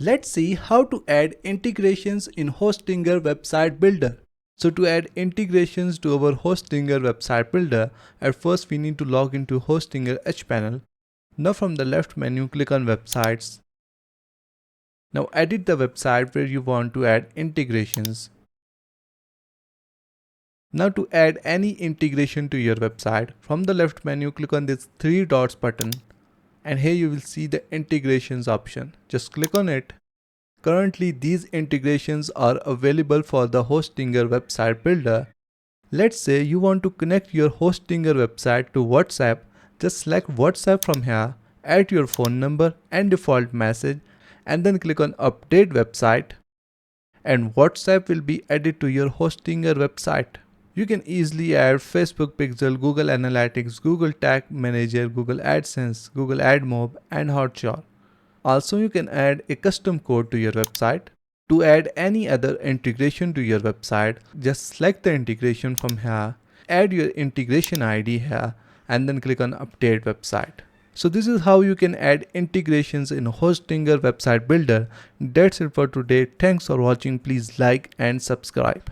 Let's see how to add integrations in Hostinger website builder. So to add integrations to our Hostinger website builder, at first we need to log into Hostinger panel. Now from the left menu, click on websites. Now edit the website where you want to add integrations. Now to add any integration to your website, from the left menu, click on this three dots button. And here you will see the integrations option. Just click on it. Currently these integrations are available for the Hostinger website builder. Let's say you want to connect your Hostinger website to WhatsApp. Just select WhatsApp from here, add your phone number and default message, and then click on update website, and WhatsApp will be added to your Hostinger website. You can easily add Facebook Pixel, Google Analytics, Google Tag Manager, Google AdSense, Google AdMob and Hotjar. Also, you can add a custom code to your website. To add any other integration to your website, just select the integration from here, add your integration ID here, and then click on update website. So this is how you can add integrations in Hostinger website builder. That's it for today. Thanks for watching. Please like and subscribe.